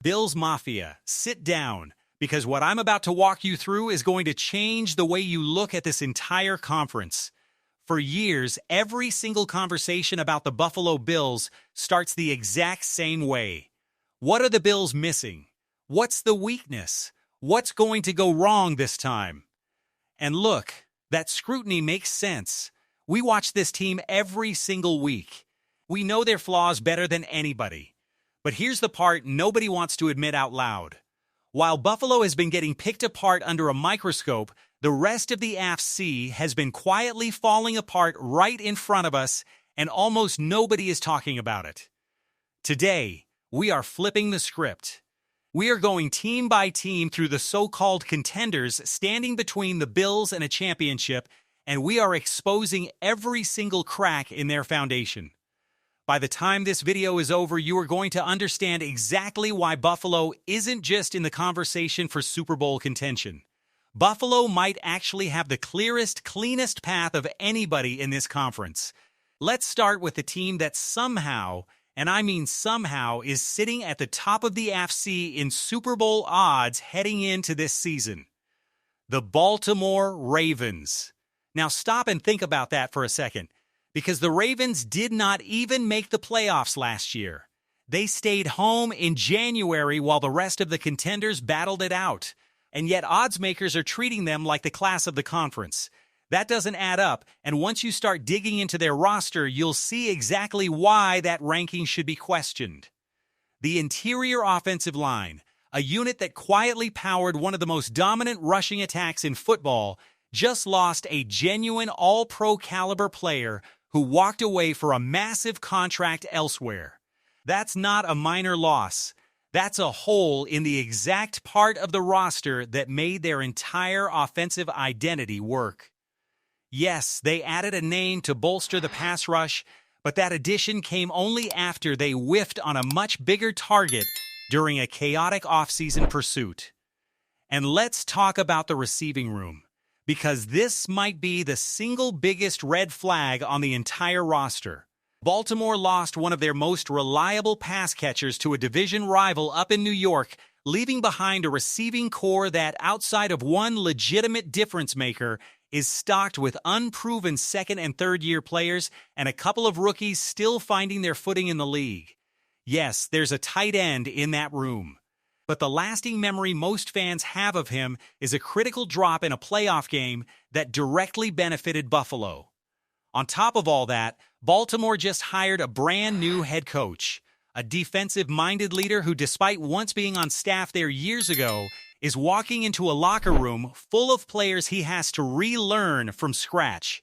Bills Mafia, sit down, because what I'm about to walk you through is going to change the way you look at this entire conference. For years, every single conversation about the Buffalo Bills starts the exact same way. What are the Bills missing? What's the weakness? What's going to go wrong this time? And look, that scrutiny makes sense. We watch this team every single week. We know their flaws better than anybody. But here's the part nobody wants to admit out loud. While Buffalo has been getting picked apart under a microscope, the rest of the AFC has been quietly falling apart right in front of us, and almost nobody is talking about it. Today, we are flipping the script. We are going team by team through the so-called contenders standing between the Bills and a championship, and we are exposing every single crack in their foundation. By the time this video is over, you are going to understand exactly why Buffalo isn't just in the conversation for Super Bowl contention. Buffalo might actually have the clearest, cleanest path of anybody in this conference. Let's start with the team that somehow, and I mean somehow, is sitting at the top of the AFC in Super Bowl odds heading into this season. The Baltimore Ravens. Now stop and think about that for a second. Because the Ravens did not even make the playoffs last year. They stayed home in January while the rest of the contenders battled it out. And yet odds makers are treating them like the class of the conference. That doesn't add up, and once you start digging into their roster, you'll see exactly why that ranking should be questioned. The interior offensive line, a unit that quietly powered one of the most dominant rushing attacks in football, just lost a genuine all-pro caliber player who walked away for a massive contract elsewhere. That's not a minor loss. That's a hole in the exact part of the roster that made their entire offensive identity work. Yes, they added a name to bolster the pass rush, but that addition came only after they whiffed on a much bigger target during a chaotic offseason pursuit. And let's talk about the receiving room, because this might be the single biggest red flag on the entire roster. Baltimore lost one of their most reliable pass catchers to a division rival up in New York, leaving behind a receiving core that, outside of one legitimate difference maker, is stocked with unproven second- and third-year players and a couple of rookies still finding their footing in the league. Yes, there's a tight end in that room. But the lasting memory most fans have of him is a critical drop in a playoff game that directly benefited Buffalo. On top of all that, Baltimore just hired a brand new head coach, a defensive-minded leader who, despite once being on staff there years ago, is walking into a locker room full of players he has to relearn from scratch.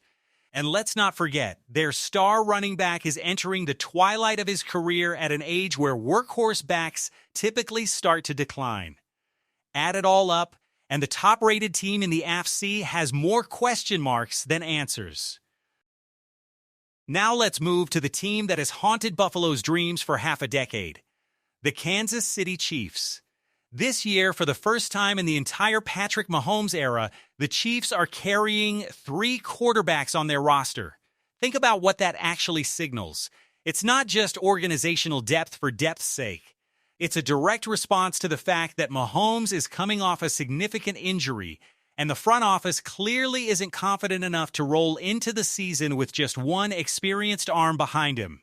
And let's not forget, their star running back is entering the twilight of his career at an age where workhorse backs typically start to decline. Add it all up, and the top-rated team in the AFC has more question marks than answers. Now let's move to the team that has haunted Buffalo's dreams for half a decade, the Kansas City Chiefs. This year, for the first time in the entire Patrick Mahomes era, the Chiefs are carrying 3 quarterbacks on their roster. Think about what that actually signals. It's not just organizational depth for depth's sake. It's a direct response to the fact that Mahomes is coming off a significant injury, and the front office clearly isn't confident enough to roll into the season with just one experienced arm behind him.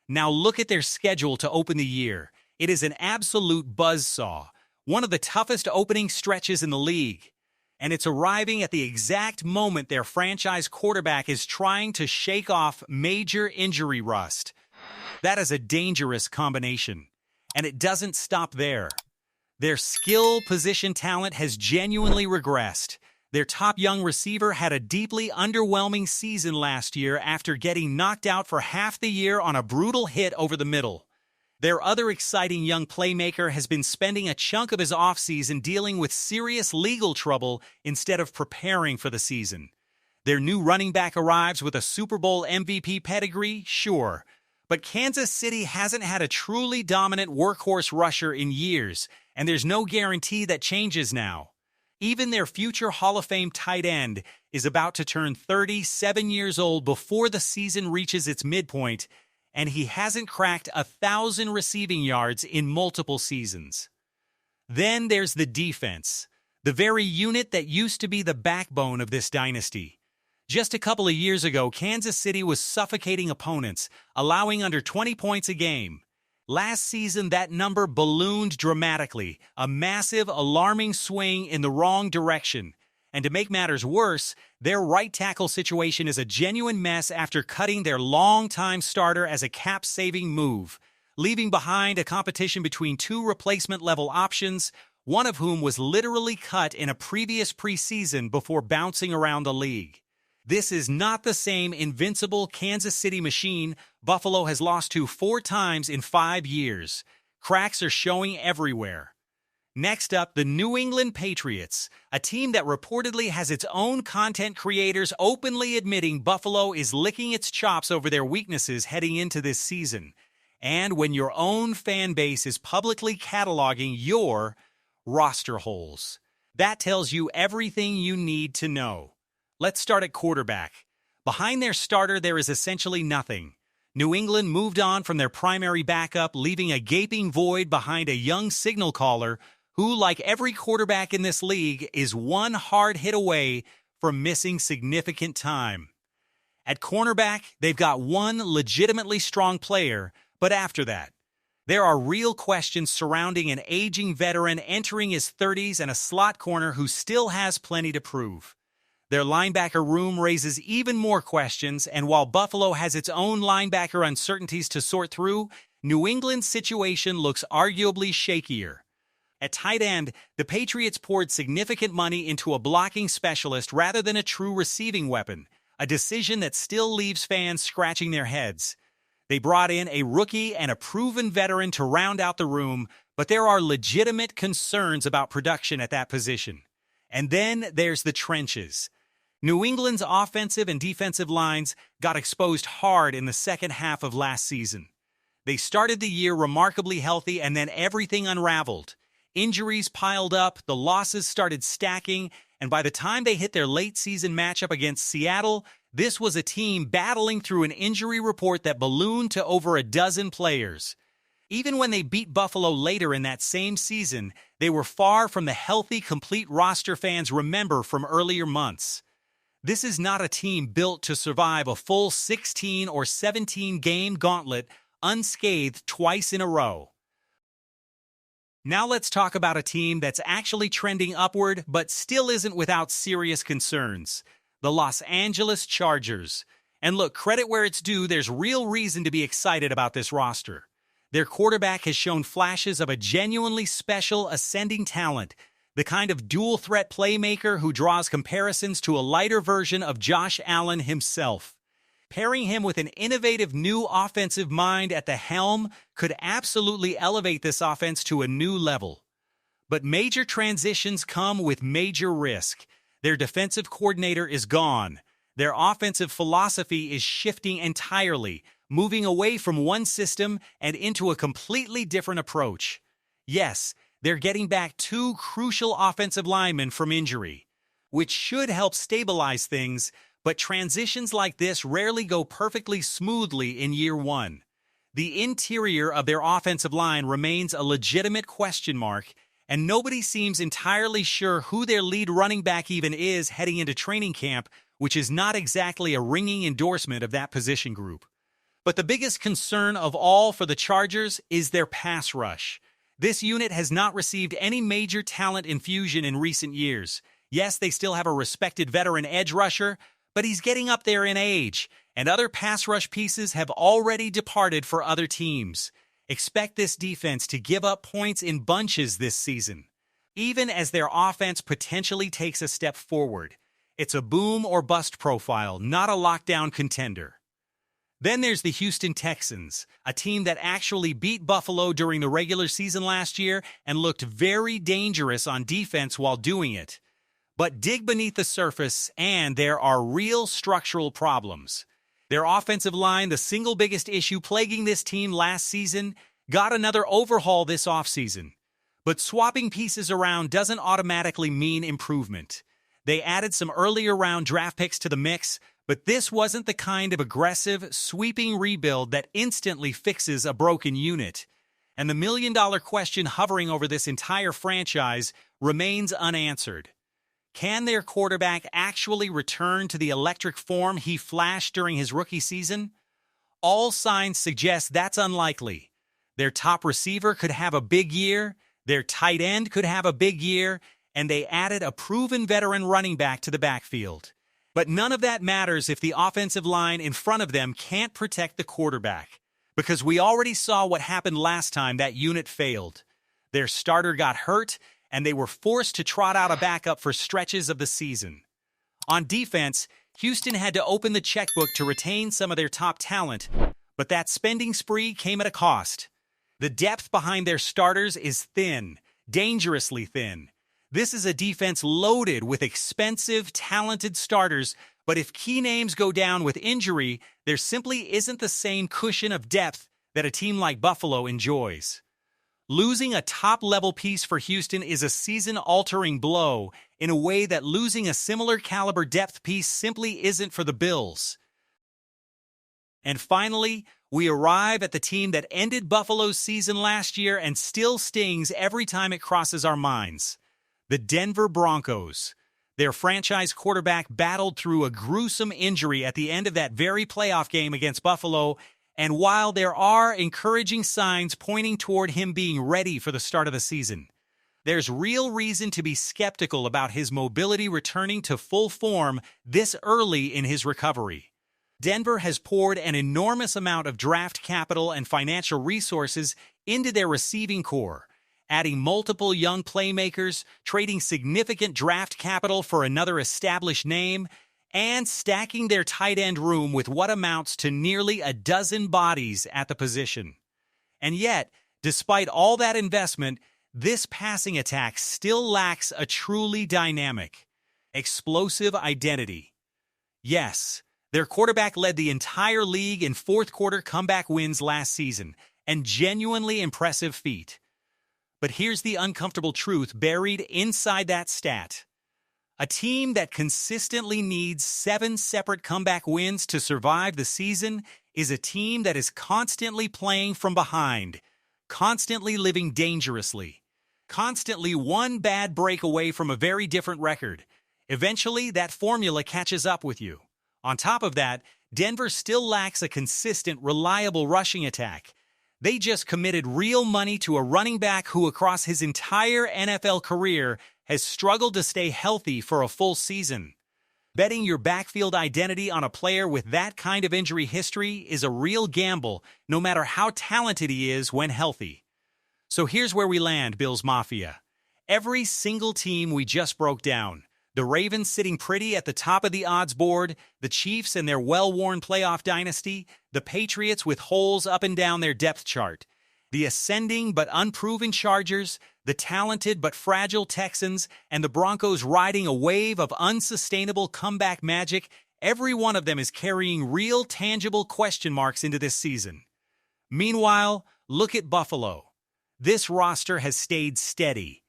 Now look at their schedule to open the year. It is an absolute buzzsaw. One of the toughest opening stretches in the league. And it's arriving at the exact moment their franchise quarterback is trying to shake off major injury rust. That is a dangerous combination. And it doesn't stop there. Their skill position talent has genuinely regressed. Their top young receiver had a deeply underwhelming season last year after getting knocked out for half the year on a brutal hit over the middle. Their other exciting young playmaker has been spending a chunk of his offseason dealing with serious legal trouble instead of preparing for the season. Their new running back arrives with a Super Bowl MVP pedigree, sure, but Kansas City hasn't had a truly dominant workhorse rusher in years, and there's no guarantee that changes now. Even their future Hall of Fame tight end is about to turn 37 years old before the season reaches its midpoint, and he hasn't cracked 1,000 receiving yards in multiple seasons. Then there's the defense, the very unit that used to be the backbone of this dynasty. Just a couple of years ago, Kansas City was suffocating opponents, allowing under 20 points a game. Last season, that number ballooned dramatically, a massive, alarming swing in the wrong direction. And to make matters worse, their right tackle situation is a genuine mess after cutting their longtime starter as a cap-saving move, leaving behind a competition between two replacement-level options, one of whom was literally cut in a previous preseason before bouncing around the league. This is not the same invincible Kansas City machine Buffalo has lost to 4 times in 5 years. Cracks are showing everywhere. Next up, the New England Patriots, a team that reportedly has its own content creators openly admitting Buffalo is licking its chops over their weaknesses heading into this season. And when your own fan base is publicly cataloging your roster holes, that tells you everything you need to know. Let's start at quarterback. Behind their starter, there is essentially nothing. New England moved on from their primary backup, leaving a gaping void behind a young signal caller who, like every quarterback in this league, is one hard hit away from missing significant time. At cornerback, they've got one legitimately strong player, but after that, there are real questions surrounding an aging veteran entering his 30s and a slot corner who still has plenty to prove. Their linebacker room raises even more questions, and while Buffalo has its own linebacker uncertainties to sort through, New England's situation looks arguably shakier. At tight end, the Patriots poured significant money into a blocking specialist rather than a true receiving weapon, a decision that still leaves fans scratching their heads. They brought in a rookie and a proven veteran to round out the room, but there are legitimate concerns about production at that position. And then there's the trenches. New England's offensive and defensive lines got exposed hard in the second half of last season. They started the year remarkably healthy, and then everything unraveled. Injuries piled up, the losses started stacking, and by the time they hit their late-season matchup against Seattle, this was a team battling through an injury report that ballooned to over a dozen players. Even when they beat Buffalo later in that same season, they were far from the healthy, complete roster fans remember from earlier months. This is not a team built to survive a full 16 or 17 game gauntlet unscathed twice in a row. Now let's talk about a team that's actually trending upward but still isn't without serious concerns. The Los Angeles Chargers. And look, credit where it's due, there's real reason to be excited about this roster. Their quarterback has shown flashes of a genuinely special ascending talent, the kind of dual-threat playmaker who draws comparisons to a lighter version of Josh Allen himself. Pairing him with an innovative new offensive mind at the helm could absolutely elevate this offense to a new level. But major transitions come with major risk. Their defensive coordinator is gone. Their offensive philosophy is shifting entirely, moving away from one system and into a completely different approach. Yes, they're getting back 2 crucial offensive linemen from injury, which should help stabilize things, but transitions like this rarely go perfectly smoothly in year one. The interior of their offensive line remains a legitimate question mark, and nobody seems entirely sure who their lead running back even is heading into training camp, which is not exactly a ringing endorsement of that position group. But the biggest concern of all for the Chargers is their pass rush. This unit has not received any major talent infusion in recent years. Yes, they still have a respected veteran edge rusher, but he's getting up there in age, and other pass rush pieces have already departed for other teams. Expect this defense to give up points in bunches this season, even as their offense potentially takes a step forward. It's a boom or bust profile, not a lockdown contender. Then there's the Houston Texans, a team that actually beat Buffalo during the regular season last year and looked very dangerous on defense while doing it. But dig beneath the surface, and there are real structural problems. Their offensive line, the single biggest issue plaguing this team last season, got another overhaul this offseason. But swapping pieces around doesn't automatically mean improvement. They added some earlier round draft picks to the mix, But this wasn't the kind of aggressive, sweeping rebuild that instantly fixes a broken unit. And the million-dollar question hovering over this entire franchise remains unanswered. Can their quarterback actually return to the electric form he flashed during his rookie season? All signs suggest that's unlikely. Their top receiver could have a big year, their tight end could have a big year, and they added a proven veteran running back to the backfield. But none of that matters if the offensive line in front of them can't protect the quarterback, because we already saw what happened last time that unit failed. Their starter got hurt, and they were forced to trot out a backup for stretches of the season. On defense, Houston had to open the checkbook to retain some of their top talent, but that spending spree came at a cost. The depth behind their starters is thin, dangerously thin. This is a defense loaded with expensive, talented starters, but if key names go down with injury, there simply isn't the same cushion of depth that a team like Buffalo enjoys. Losing a top-level piece for Houston is a season-altering blow in a way that losing a similar-caliber depth piece simply isn't for the Bills. And finally, we arrive at the team that ended Buffalo's season last year and still stings every time it crosses our minds. The Denver Broncos. Their franchise quarterback battled through a gruesome injury at the end of that very playoff game against Buffalo, and while there are encouraging signs pointing toward him being ready for the start of the season, there's real reason to be skeptical about his mobility returning to full form this early in his recovery. Denver has poured an enormous amount of draft capital and financial resources into their receiving core, adding multiple young playmakers, trading significant draft capital for another established name, and stacking their tight end room with what amounts to nearly a dozen bodies at the position. And yet, despite all that investment, this passing attack still lacks a truly dynamic, explosive identity. Yes, their quarterback led the entire league in fourth-quarter comeback wins last season, and genuinely impressive feat. But here's the uncomfortable truth buried inside that stat. A team that consistently needs 7 separate comeback wins to survive the season is a team that is constantly playing from behind, constantly living dangerously, constantly one bad break away from a very different record. Eventually, that formula catches up with you. On top of that, Denver still lacks a consistent, reliable rushing attack. They just committed real money to a running back who, across his entire NFL career, has struggled to stay healthy for a full season. Betting your backfield identity on a player with that kind of injury history is a real gamble, no matter how talented he is when healthy. So here's where we land, Bills Mafia. Every single team we just broke down, the Ravens sitting pretty at the top of the odds board, the Chiefs and their well-worn playoff dynasty, the Patriots with holes up and down their depth chart, the ascending but unproven Chargers, the talented but fragile Texans, and the Broncos riding a wave of unsustainable comeback magic, every one of them is carrying real, tangible question marks into this season. Meanwhile, look at Buffalo. This roster has stayed steady.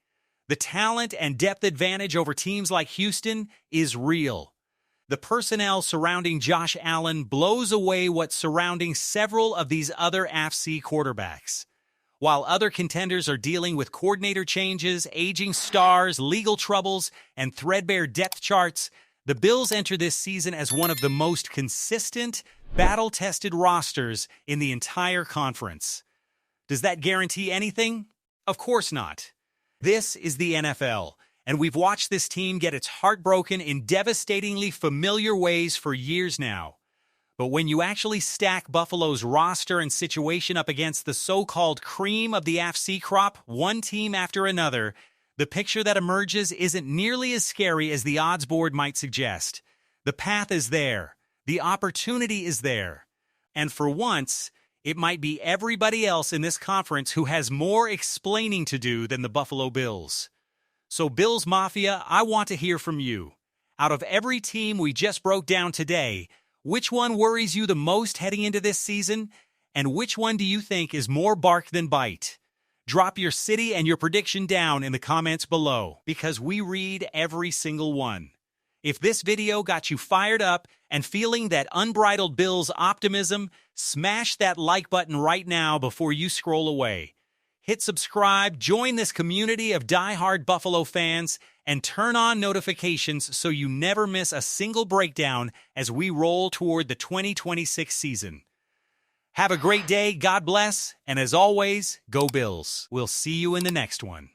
The talent and depth advantage over teams like Houston is real. The personnel surrounding Josh Allen blows away what's surrounding several of these other AFC quarterbacks. While other contenders are dealing with coordinator changes, aging stars, legal troubles, and threadbare depth charts, the Bills enter this season as one of the most consistent, battle-tested rosters in the entire conference. Does that guarantee anything? Of course not. This is the NFL, and we've watched this team get its heart broken in devastatingly familiar ways for years now. But when you actually stack Buffalo's roster and situation up against the so-called cream of the AFC crop, one team after another, the picture that emerges isn't nearly as scary as the odds board might suggest. The path is there. The opportunity is there. And for once, it might be everybody else in this conference who has more explaining to do than the Buffalo Bills. So Bills Mafia, I want to hear from you. Out of every team we just broke down today, which one worries you the most heading into this season? And which one do you think is more bark than bite? Drop your city and your prediction down in the comments below, because we read every single one. If this video got you fired up and feeling that unbridled Bills optimism, smash that like button right now before you scroll away. Hit subscribe, join this community of die-hard Buffalo fans, and turn on notifications so you never miss a single breakdown as we roll toward the 2026 season. Have a great day, God bless, and as always, go Bills. We'll see you in the next one.